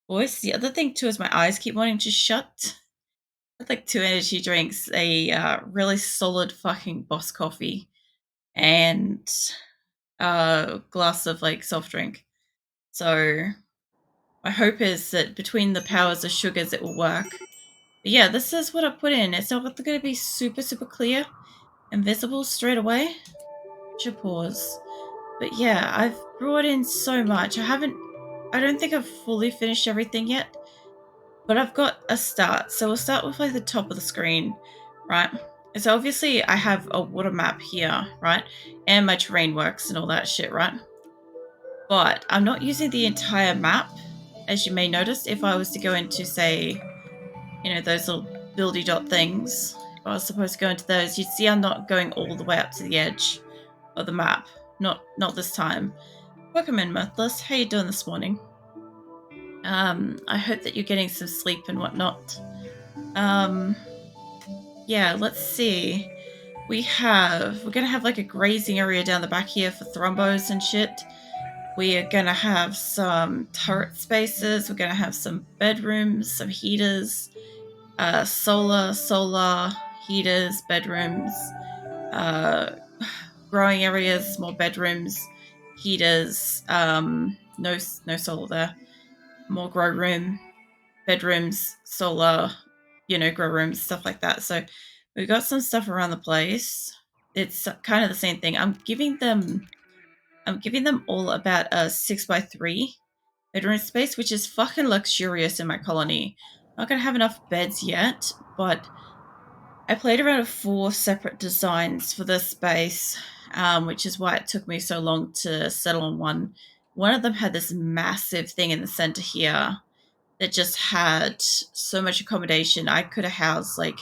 Boys, the other thing too is my eyes keep wanting to shut. I'd like 2 energy drinks, a really solid fucking Boss coffee, and a glass of like soft drink. So my hope is that between the powers of sugars it will work. But yeah, this is what I put in. It's not going to be super clear and visible straight away. Should pause. But yeah, I've brought in so much. I don't think I've fully finished everything yet, but I've got a start. So we'll start with like the top of the screen, right? So obviously I have a water map here, right? And my terrain works and all that shit, right? But I'm not using the entire map, as you may notice. If I was to go into, say, those little buildy dot things, if I was supposed to go into those, you'd see I'm not going all the way up to the edge of the map. Not this time. Welcome in, Mirthless. How you doing this morning? I hope that you're getting some sleep and whatnot. Yeah, let's see. We're gonna have like a grazing area down the back here for thrombos and shit. We are gonna have some turret spaces. We're gonna have some bedrooms, some heaters, solar heaters, bedrooms, growing areas, more bedrooms, heaters. No solar there. More grow room, bedrooms, solar, grow rooms, stuff like that. So we've got some stuff around the place. It's kind of the same thing. I'm giving them all about a 6x3 bedroom space, which is fucking luxurious in my colony. Not gonna have enough beds yet, but I played around with 4 separate designs for this space, which is why it took me so long to settle on one. One of them had this massive thing in the center here that just had so much accommodation. I could have housed like,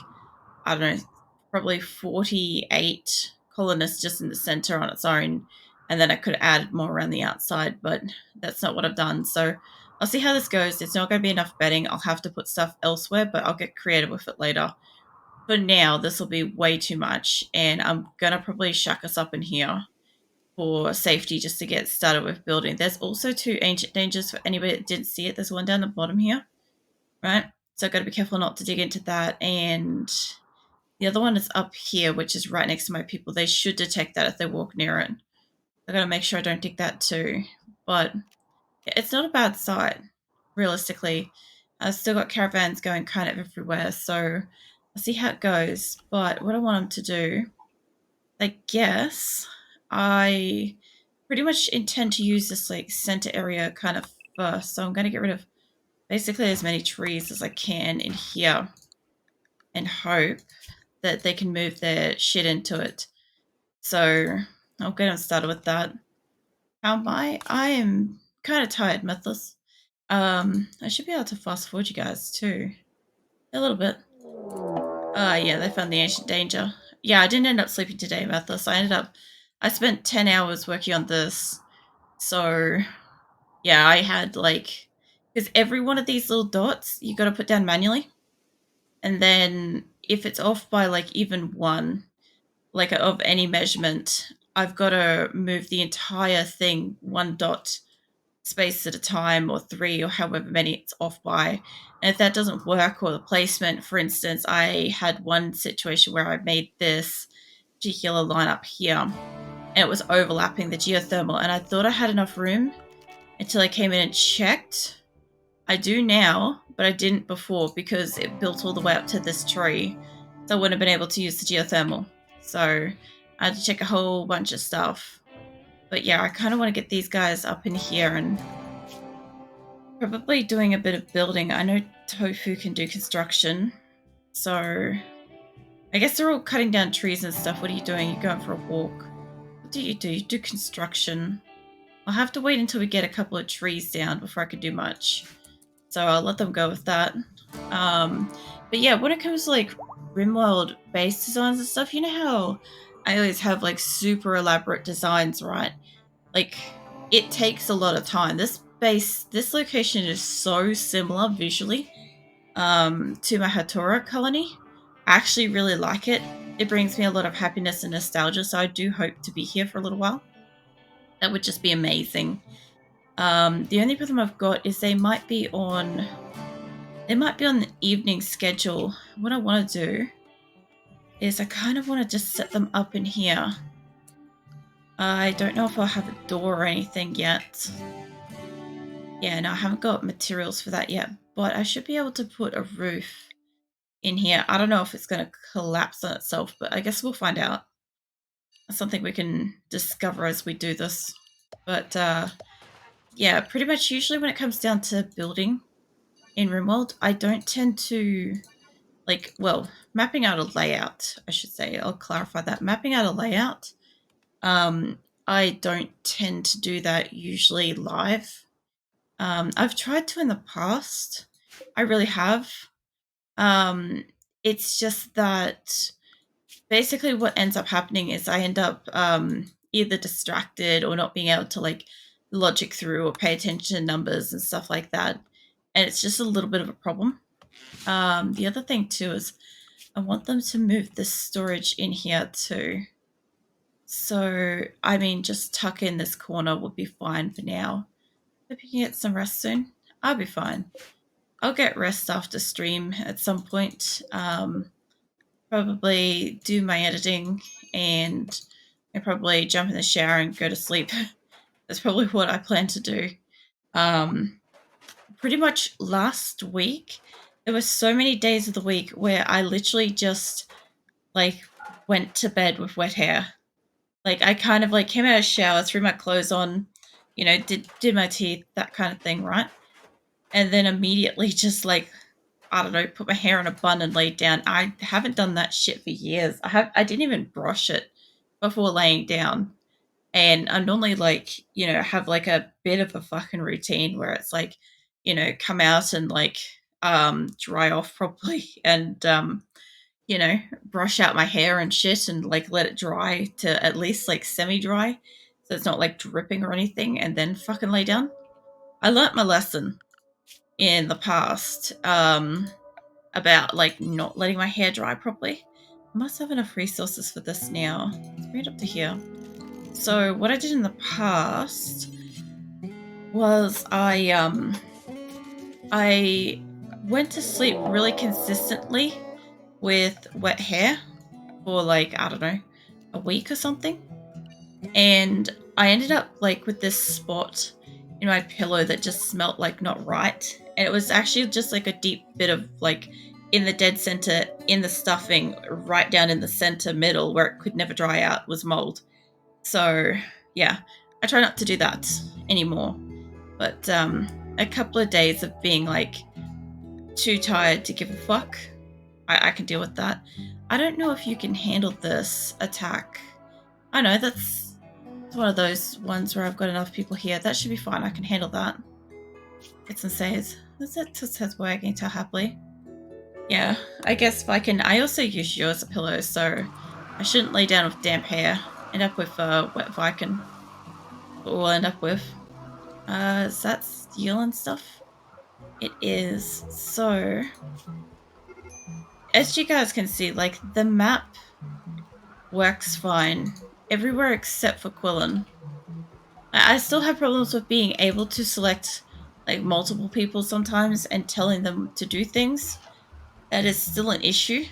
I don't know, probably 48 colonists just in the center on its own. And then I could have added more around the outside, but that's not what I've done. So I'll see how this goes. It's not going to be enough bedding. I'll have to put stuff elsewhere, but I'll get creative with it later. For now, this will be way too much, and I'm going to probably shuck us up in here for safety just to get started with building. There's also 2 ancient dangers for anybody that didn't see it. There's one down the bottom here, right? So I've got to be careful not to dig into that. And the other one is up here, which is right next to my people. They should detect that if they walk near it. I've got to make sure I don't dig that too. But it's not a bad site, realistically. I've still got caravans going kind of everywhere, so I'll see how it goes. But what I want them to do, I guess, I pretty much intend to use this like center area kind of first. So I'm going to get rid of basically as many trees as I can in here and hope that they can move their shit into it. So I'll get them started with that. How am I? I am kind of tired, Mythos. I should be able to fast forward you guys too. A little bit. Yeah, they found the ancient danger. Yeah, I didn't end up sleeping today, Mythos. I spent 10 hours working on this. So, yeah, I had like, because every one of these little dots you got to put down manually. And then if it's off by like even one, like of any measurement, I've got to move the entire thing 1 dot space at a time, or 3, or however many it's off by. And if that doesn't work, or the placement, for instance, I had one situation where I made this particular line up here and it was overlapping the geothermal, and I thought I had enough room until I came in and checked. I do now, but I didn't before because it built all the way up to this tree, so I wouldn't have been able to use the geothermal. So I had to check a whole bunch of stuff. But yeah, I kind of want to get these guys up in here and probably doing a bit of building. I know Tofu can do construction, so I guess they're all cutting down trees and stuff. What are you doing? You're going for a walk. What do? You do construction. I'll have to wait until we get a couple of trees down before I can do much. So I'll let them go with that. But yeah, when it comes to like RimWorld base designs and stuff, you know how I always have like super elaborate designs, right? Like it takes a lot of time. This location is so similar visually to my Hatora colony. I actually really like it. It brings me a lot of happiness and nostalgia, so I do hope to be here for a little while. That would just be amazing. The only problem I've got is they might be on the evening schedule. What I want to do is I kind of want to just set them up in here. I don't know if I'll have a door or anything yet. Yeah, no, I haven't got materials for that yet, but I should be able to put a roof in here. I don't know if it's going to collapse on itself, but I guess we'll find out. That's something we can discover as we do this. But yeah, pretty much usually when it comes down to building in RimWorld, I don't tend to mapping out a layout, I should say. I'll clarify that. Mapping out a layout, I don't tend to do that usually live. I've tried to in the past. I really have. It's just that basically what ends up happening is I end up either distracted or not being able to logic through or pay attention to numbers and stuff like that. And it's just a little bit of a problem. The other thing too is I want them to move this storage in here too. So, I mean, just tuck in this corner would be fine for now. Hope you can get some rest soon. I'll be fine. I'll get rest after stream at some point. Probably do my editing and probably jump in the shower and go to sleep. That's probably what I plan to do. Pretty much last week, there were so many days of the week where I literally just went to bed with wet hair. I kind of came out of the shower, threw my clothes on, did my teeth, that kind of thing, right? And then immediately just I don't know, put my hair in a bun and laid down. I haven't done that shit for years. I didn't even brush it before laying down. And I normally have a bit of a fucking routine where it's come out and dry off properly and brush out my hair and shit and let it dry to at least semi-dry so it's not dripping or anything and then fucking lay down. I learnt my lesson in the past about not letting my hair dry properly. I must have enough resources for this now. Let's bring it up to here. So what I did in the past was I went to sleep really consistently with wet hair for I don't know, a week or something. And I ended up with this spot in my pillow that just smelled not right. And it was actually just a deep bit of in the dead center, in the stuffing, right down in the center middle where it could never dry out was mold. So yeah, I try not to do that anymore. But a couple of days of being too tired to give a fuck, I can deal with that. I don't know if you can handle this attack. I know that's one of those ones where I've got enough people here. That should be fine. I can handle that. It's and says, is it just says wagging to happily? Yeah, I guess if I can. I also use you as a pillow, so I shouldn't lay down with damp hair. End up with wet Viking. What we'll end up with. Is that steel and stuff? It is. So, as you guys can see, the map works fine everywhere except for Qulin. I still have problems with being able to select multiple people sometimes and telling them to do things. That is still an issue.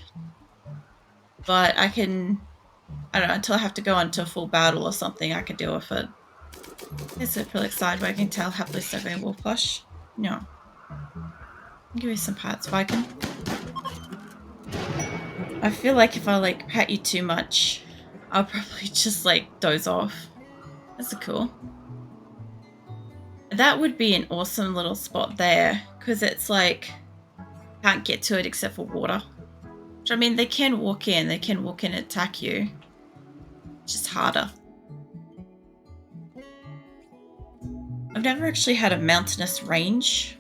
But I don't know, until I have to go into a full battle or something, I can deal with it. It's a acrylic side where I can tell happily serving wool plush. No. I'll give you some parts, Viking. I feel like if I pat you too much, I'll probably just doze off. That's cool. That would be an awesome little spot there, because it's can't get to it except for water. Which, I mean, they can walk in and attack you. It's just harder. I've never actually had a mountainous range.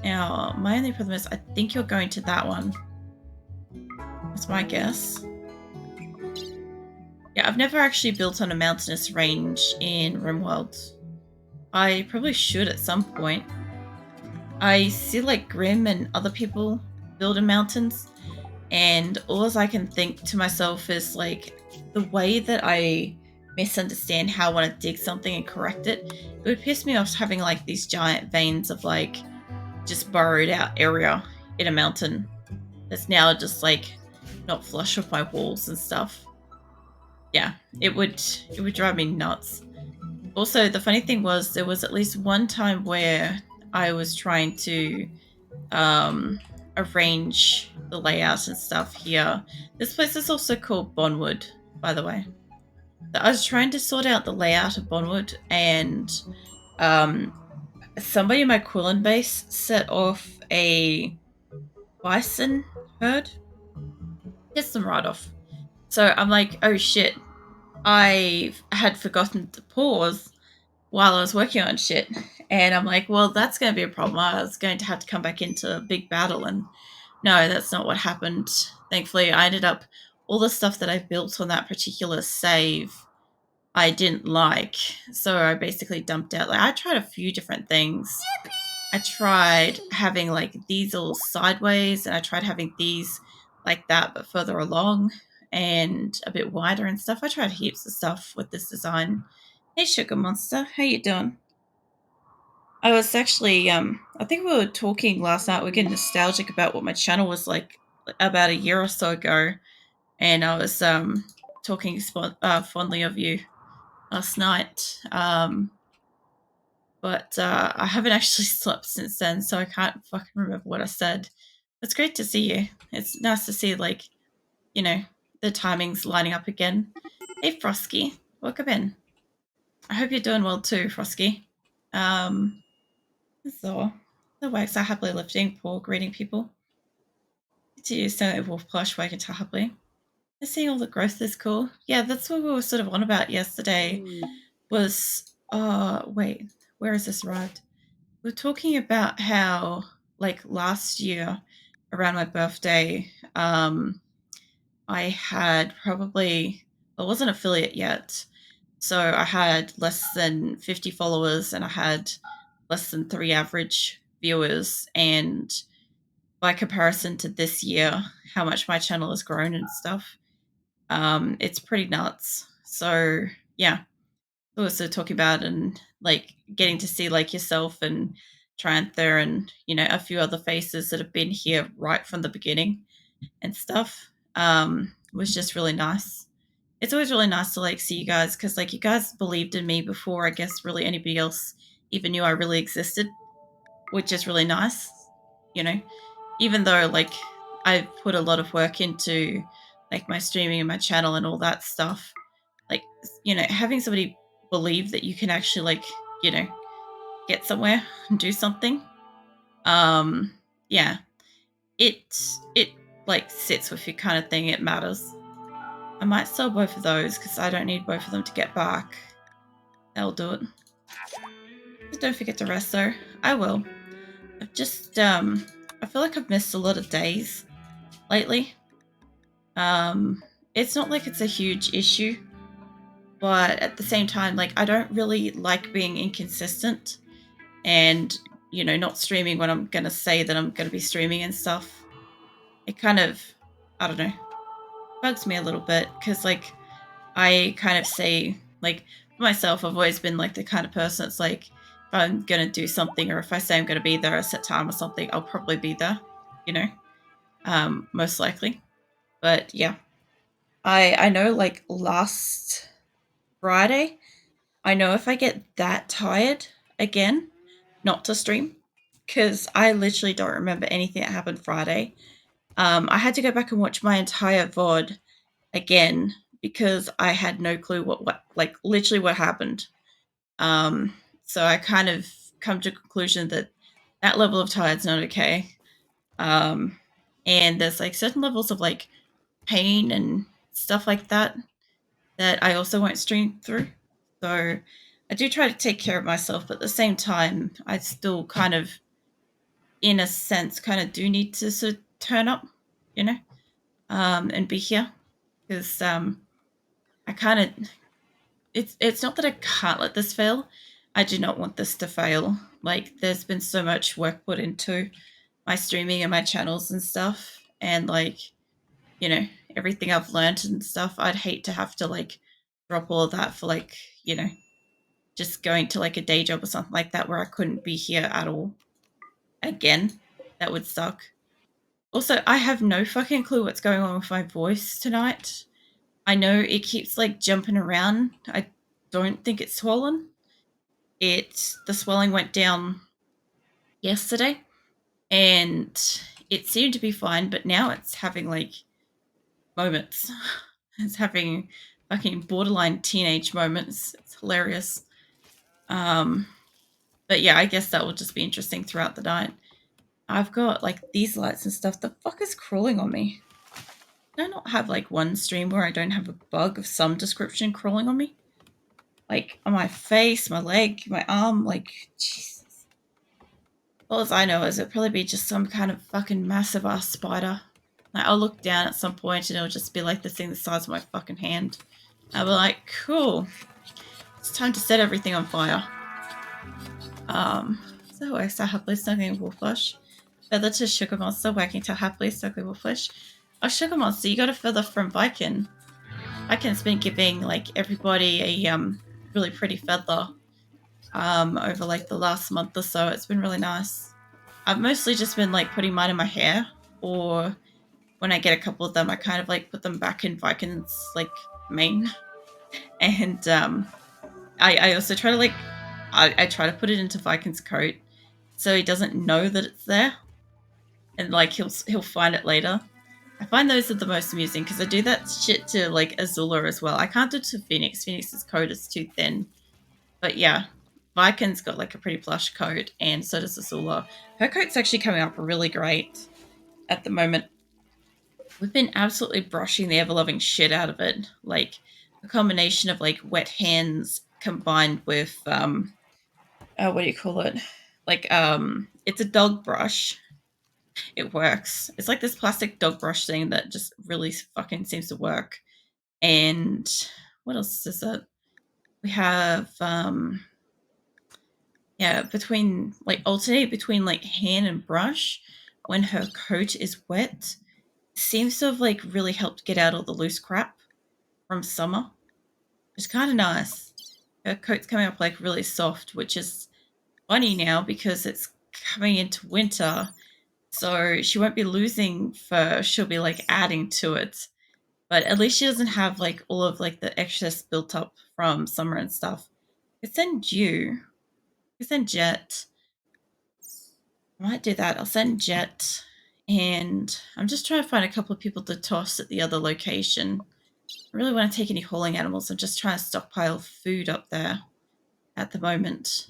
Now, my only problem is I think you're going to that one. That's my guess. Yeah, I've never actually built on a mountainous range in RimWorld. I probably should at some point. I see Grim and other people build in mountains, and all I can think to myself is the way that I misunderstand how I want to dig something and correct it, it would piss me off having like these giant veins of like just burrowed out area in a mountain that's now just like not flush with my walls and stuff. Yeah, it would drive me nuts. Also, the funny thing was there was at least one time where I was trying to arrange the layout and stuff here. This place is also called Bonwood, by the way. So I was trying to sort out the layout of Bonwood, and somebody in my Qulin base set off a bison herd. Gets them right off. So I'm like, oh shit. I had forgotten to pause while I was working on shit. And I'm like, well, that's going to be a problem. I was going to have to come back into a big battle. And no, that's not what happened. Thankfully, I ended up, all the stuff that I built on that particular save, I didn't like. So I basically dumped out. Like, I tried a few different things. I tried having like these all sideways, and I tried having these like that, but further along and a bit wider and stuff. I tried heaps of stuff with this design. Hey, Sugar Monster, how you doing? I was actually, I think we were talking last night. We're getting nostalgic about what my channel was like about a year or so ago, and I was talking fondly of you last night. But I haven't actually slept since then, so I can't fucking remember what I said. It's great to see you. It's nice to see, like, you know, the timings lining up again. Hey, Frosky, welcome in. I hope you're doing well too, Frosky. So, the wax are happily lifting, Paul, greeting people. To you, so wolf plush, waking to happily. I see all the growth is cool. Yeah, that's what we were sort of on about yesterday. Was, wait, where is this arrived? We're talking about how, like, last year around my birthday, I had probably, I wasn't affiliate yet, so I had less than 50 followers and I had less than 3 average viewers. And by comparison to this year, how much my channel has grown and stuff, it's pretty nuts. So yeah, also talking about and like getting to see like yourself and Tranther and a few other faces that have been here right from the beginning and stuff was just really nice. It's always really nice to like see you guys, because like you guys believed in me before I guess really anybody else even knew I really existed, which is really nice. Even though like I've put a lot of work into like my streaming and my channel and all that stuff, like having somebody believe that you can actually like get somewhere and do something, yeah, it like sits with you kind of thing. It matters. I might sell both of those because I don't need both of them to get back. That'll do it. Just don't forget to rest though. I will. I've just I feel like I've missed a lot of days lately. It's not like it's a huge issue, but at the same time, like I don't really like being inconsistent and not streaming when I'm gonna say that I'm gonna be streaming and stuff. It kind of, I don't know, bugs me a little bit because like I kind of say, like, for myself, I've always been like the kind of person that's like, if I'm gonna do something or if I say I'm gonna be there a set time or something, I'll probably be there, most likely. But yeah, I know like last Friday, I know if I get that tired again, not to stream, because I literally don't remember anything that happened Friday. I had to go back and watch my entire VOD again because I had no clue what like literally what happened. So I kind of come to a conclusion that that level of tired's not okay. And there's like certain levels of like pain and stuff like that that I also won't stream through. So I do try to take care of myself, but at the same time, I still kind of, in a sense, kind of do need to sort of turn up, and be here because I kind of, it's not that I can't let this fail. I do not want this to fail. Like there's been so much work put into my streaming and my channels and stuff, and like everything I've learned and stuff. I'd hate to have to like drop all of that for like, you know, just going to like a day job or something like that where I couldn't be here at all. Again, that would suck. Also, I have no fucking clue what's going on with my voice tonight. I know it keeps like jumping around. I don't think it's swollen. The swelling went down yesterday and it seemed to be fine, but now it's having like moments. It's having fucking borderline teenage moments. It's hilarious. But yeah, I guess that will just be interesting throughout the night. I've got like these lights and stuff. The fuck is crawling on me? Can I not have like one stream where I don't have a bug of some description crawling on me? Like on my face, my leg, my arm, like Jesus. All as I know is it'll probably be just some kind of fucking massive ass spider. Like I'll look down at some point and it'll just be like the thing the size of my fucking hand. I'll be like, cool. It's time to set everything on fire. So I start happily snuggling Wolflush. Feather to Sugar Monster, wagging tail happily snuggling Wolflush. Oh, Sugar Monster, you got a feather from Viking. Vikin's been giving like everybody a really pretty feather over like the last month or so. It's been really nice. I've mostly just been like putting mine in my hair, or when I get a couple of them, I kind of like put them back in Viking's like mane. And I also try to like I try to put it into Viking's coat so he doesn't know that it's there, and like he'll find it later. I find those are the most amusing because I do that shit to like Azula as well. I can't do it to Phoenix. Phoenix's coat is too thin. But yeah, Viking's got like a pretty plush coat, and so does Azula. Her coat's actually coming up really great at the moment. We've been absolutely brushing the ever-loving shit out of it. Like a combination of like wet hands combined with what do you call it? Like it's a dog brush. It works. It's like this plastic dog brush thing that just really fucking seems to work. And what else is it? We have between like alternate between like hand and brush when her coat is wet. Seems to have like really helped get out all the loose crap from summer. It's kind of nice. Her coat's coming up like really soft, which is funny now because it's coming into winter. So she won't be losing fur, she'll be like adding to it. But at least she doesn't have like all of like the excess built up from summer and stuff. I could send you. I could send Jet. I might do that. I'll send Jet. And I'm just trying to find a couple of people to toss at the other location. I really want to take any hauling animals. I'm just trying to stockpile food up there at the moment.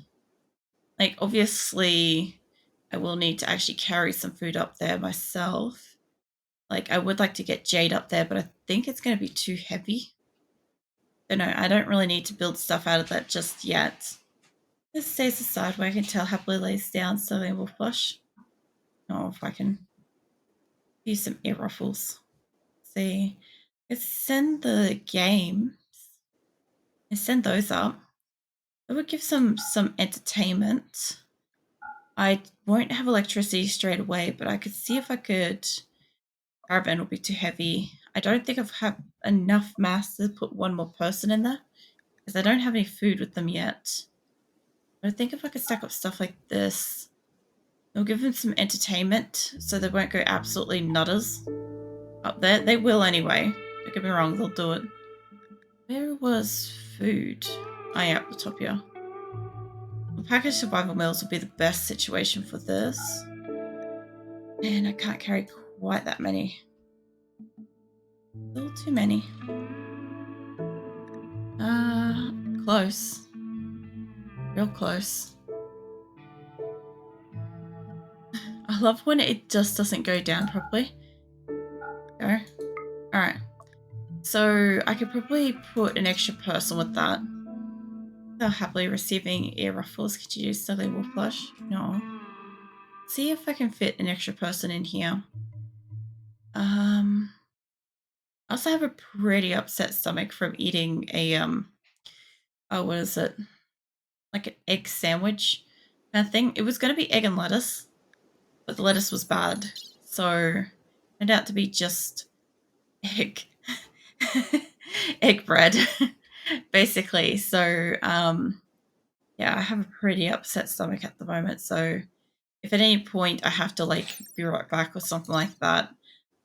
Like, obviously, I will need to actually carry some food up there myself. Like, I would like to get Jade up there, but I think it's going to be too heavy. I don't really need to build stuff out of that just yet. This stays aside where I can tell happily lays down slowly will flush. Oh, if I can use some ear ruffles. Let's see. Let's send the games and send those up. It would give some entertainment. I won't have electricity straight away, but I could see if I could. Caravan will be too heavy. I don't think I've had enough mass to put one more person in there because I don't have any food with them yet. But I think if I could stack up stuff like this, it'll give them some entertainment so they won't go absolutely nutters up there. They will anyway. Don't get me wrong, they'll do it. Where was food? Oh yeah, up the top here. The packaged survival meals will be the best situation for this. And I can't carry quite that many. A little too many. Close. Real close. I love when it just doesn't go down properly. Go. Alright. So I could probably put an extra person with that. They're happily receiving ear ruffles. Could you use Snuggly Wolf Plush? No. See if I can fit an extra person in here. I also have a pretty upset stomach from eating a what is it? Like an egg sandwich kind of thing. It was going to be egg and lettuce, but the lettuce was bad. So it turned out to be just egg. Egg bread. basically. So, yeah, I have a pretty upset stomach at the moment. So if at any point I have to like be right back or something like that,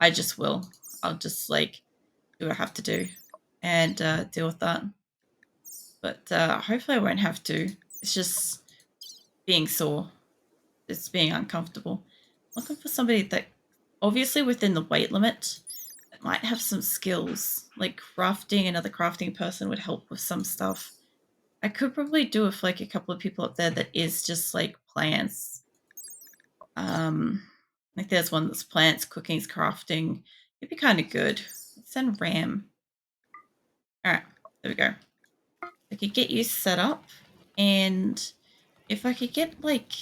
I just will. I'll just like do what I have to do and deal with that. But hopefully I won't have to. It's just being sore. It's being uncomfortable. Looking for somebody that obviously within the weight limit that might have some skills. Like crafting, another crafting person would help with some stuff. I could probably do with like a couple of people up there that is just like plants. Like there's one that's plants, cooking's crafting. It'd be kind of good. Let's send Ram. Alright, there we go. I could get you set up, and if I could get like,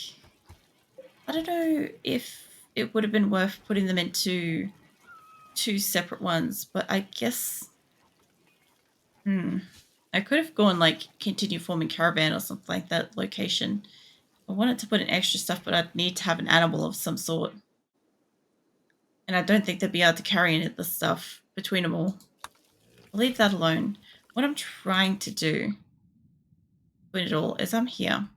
I don't know if it would have been worth putting them into two separate ones, but I guess, I could have gone like continue forming caravan or something like that location. I wanted to put in extra stuff, but I'd need to have an animal of some sort. And I don't think they'd be able to carry any of the stuff between them all. I'll leave that alone. What I'm trying to do with it all is I'm here.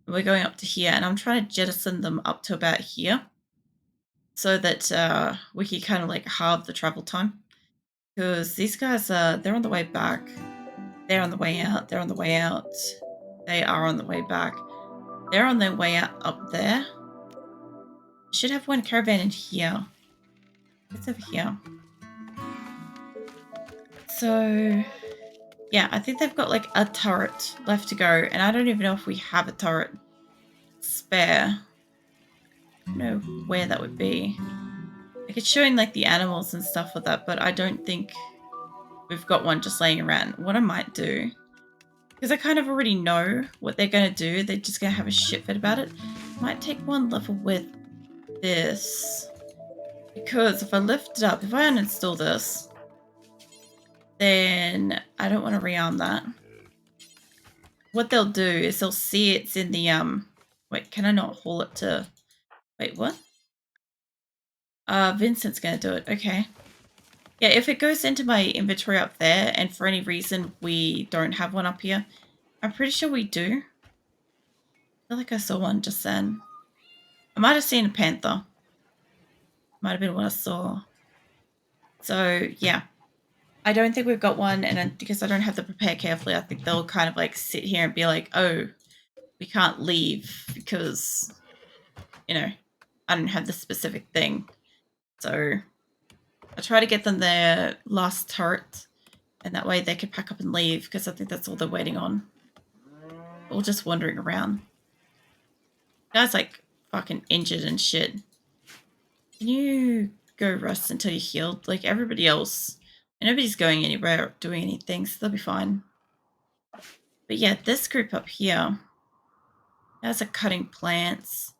We're going up to here, and I'm trying to jettison them up to about here so that we can kind of like halve the travel time. Because these guys, they're on the way back. They're on the way out. They're on the way out. They are on the way back. They're on their way out up there. Should have one caravan in here. It's over here. So, yeah, I think they've got like a turret left to go, and I don't even know if we have a turret spare. I don't know where that would be. Like it's showing like the animals and stuff with that, but I don't think we've got one just laying around. What I might do, because I kind of already know what they're going to do, they're just going to have a shit fit about it. I might take one level with this, because if I lift it up, if I uninstall this, then I don't want to rearm that. What they'll do is they'll see it's in the, wait, can I not haul it to, wait, what? Vincent's going to do it, okay. Yeah, if it goes into my inventory up there, and for any reason we don't have one up here, I'm pretty sure we do. I feel like I saw one just then. I might have seen a panther. Might have been what I saw. So, yeah. I don't think we've got one, and because I don't have to prepare carefully, I think they'll kind of like sit here and be like, oh, we can't leave because, you know, I don't have the specific thing. So I try to get them their last turret, and that way they can pack up and leave, because I think that's all they're waiting on. Or just wandering around. Guy's like fucking injured and shit. Can you go rest until you're healed? Like everybody else. And nobody's going anywhere or doing anything, so they'll be fine. But yeah, this group up here, guys are cutting plants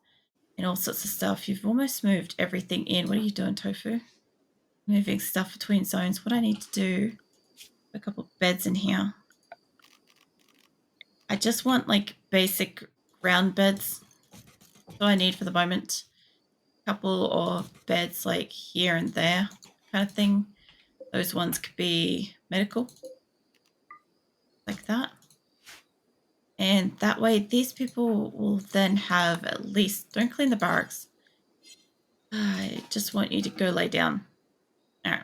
and all sorts of stuff. You've almost moved everything in. What are you doing, Tofu? Moving stuff between zones. What I need to do, a couple of beds in here. I just want like basic ground beds. That's all I need for the moment. A couple of beds like here and there kind of thing. Those ones could be medical. Like that. And that way these people will then have at least, don't clean the barracks. I just want you to go lay down. Alright.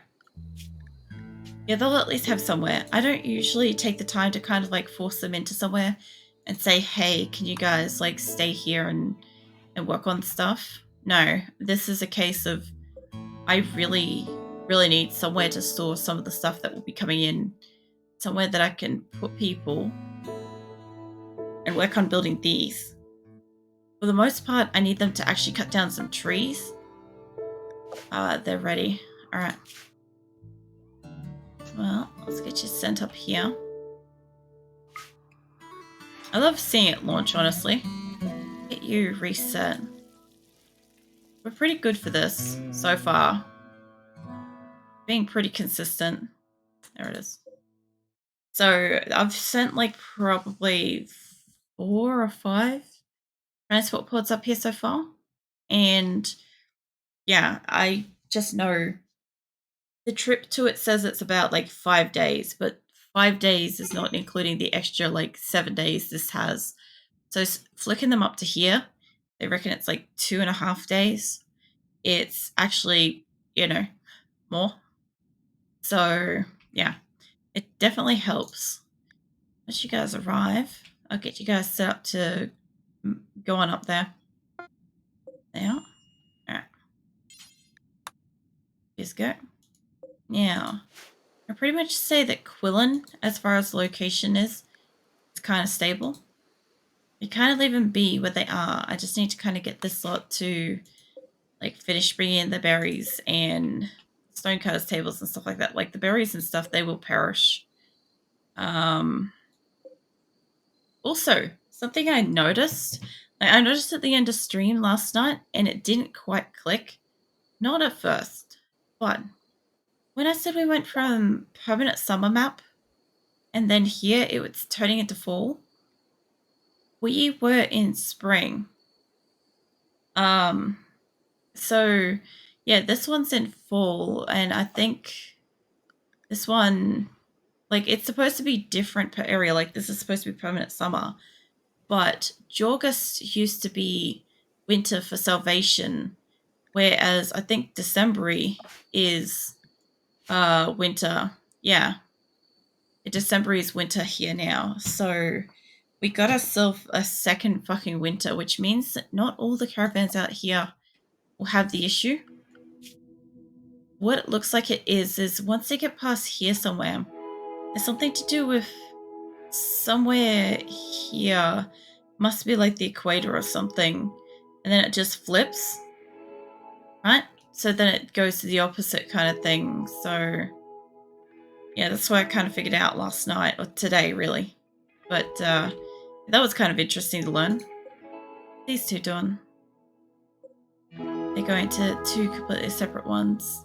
Yeah, they'll at least have somewhere. I don't usually take the time to kind of like force them into somewhere and say, hey, can you guys like stay here and work on stuff? No, this is a case of I really, really need somewhere to store some of the stuff that will be coming in. Somewhere that I can put people and work on building these. For the most part, I need them to actually cut down some trees. They're ready. Alright. Well, let's get you sent up here. I love seeing it launch, honestly. Get you reset. We're pretty good for this so far. Being pretty consistent. There it is. So I've sent like probably 4 or 5 transport pods up here so far. And yeah, I just know the trip to it says it's about like 5 days, but 5 days is not including the extra like 7 days this has. So flicking them up to here, they reckon it's like 2.5 days. It's actually, more. So yeah, it definitely helps. Once you guys arrive, I'll get you guys set up to go on up there. Now, all right. Just go. Now, I pretty much say that Qulin, as far as location is kind of stable. You kind of leave them be where they are. I just need to kind of get this lot to like finish bringing in the berries and stonecutters tables and stuff like that. Like the berries and stuff, they will perish. Also, something I noticed. I noticed at the end of stream last night, and it didn't quite click. Not at first, but when I said we went from permanent summer map, and then here it was turning into fall, we were in spring. So yeah, this one's in fall, and I think this one, like, it's supposed to be different per area. Like, this is supposed to be permanent summer, but August used to be winter for Salvation, whereas I think December is winter. Yeah, December is winter here now. So we got ourselves a second fucking winter, which means that not all the caravans out here will have the issue. What it looks like it is once they get past here somewhere, there's something to do with somewhere here. Must be like the equator or something. And then it just flips. Right? So then it goes to the opposite kind of thing. So yeah, that's why I kind of figured out last night, or today really. But that was kind of interesting to learn. These two doing? They're going to two completely separate ones.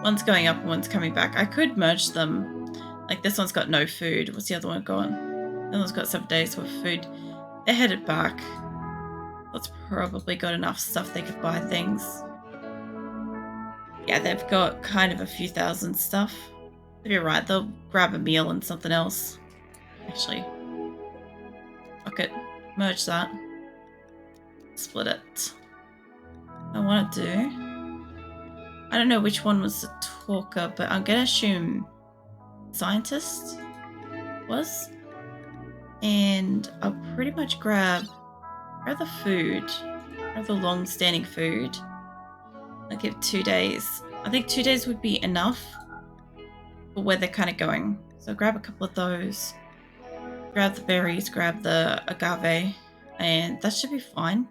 One's going up and one's coming back. I could merge them. Like, this one's got no food. What's the other one going? The other one's got 7 days worth of food. They're headed back. That's probably got enough stuff they could buy things. Yeah, they've got kind of a few thousand stuff. You're right, they'll grab a meal and something else. Actually, fuck it. Merge that. Split it. I want to do... I don't know which one was the talker, but I'm going to assume scientist was. And I'll pretty much grab the food, grab the long-standing food. I'll give 2 days. I think 2 days would be enough for where they're kind of going. So grab a couple of those. Grab the berries, grab the agave, and that should be fine.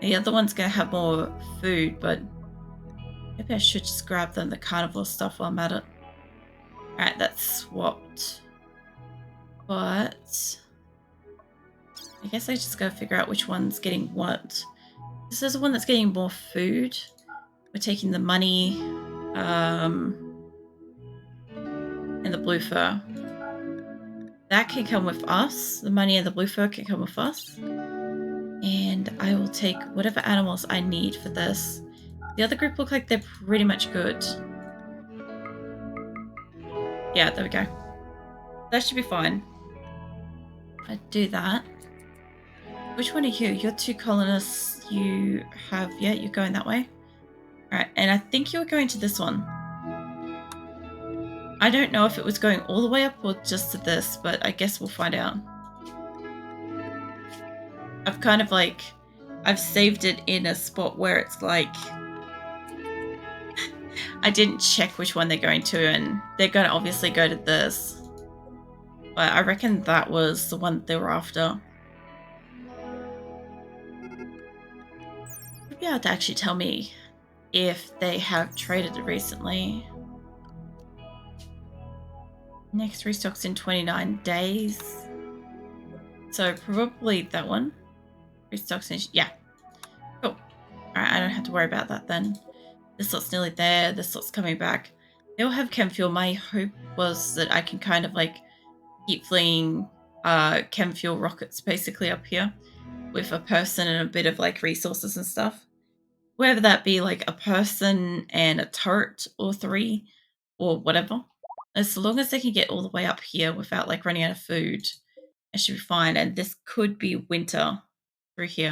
The other one's going to have more food, but maybe I should just grab them, the carnivore stuff, while I'm at it. Alright, that's swapped. But I guess I just gotta figure out which one's getting what. This is the one that's getting more food. We're taking the money, and the blue fur. That can come with us. The money and the blue fur can come with us. And I will take whatever animals I need for this. The other group look like they're pretty much good. Yeah, there we go. That should be fine. I do that. Which one are you? You're 2 colonists. You have... Yeah, you're going that way. Alright, and I think you're going to this one. I don't know if it was going all the way up or just to this, but I guess we'll find out. I've kind of like... I've saved it in a spot where it's like... I didn't check which one they're going to, and they're going to obviously go to this. But I reckon that was the one they were after. You'll be able to actually tell me if they have traded it recently. Next restocks in 29 days. So probably that one. Restocks in... Yeah. Cool. Alright, I don't have to worry about that then. This lot's nearly there. This lot's coming back. They'll have chem fuel. My hope was that I can kind of like keep fleeing chem fuel rockets basically up here with a person and a bit of like resources and stuff. Whether that be like a person and a turret or 3 or whatever. As long as they can get all the way up here without like running out of food, it should be fine. And this could be winter through here.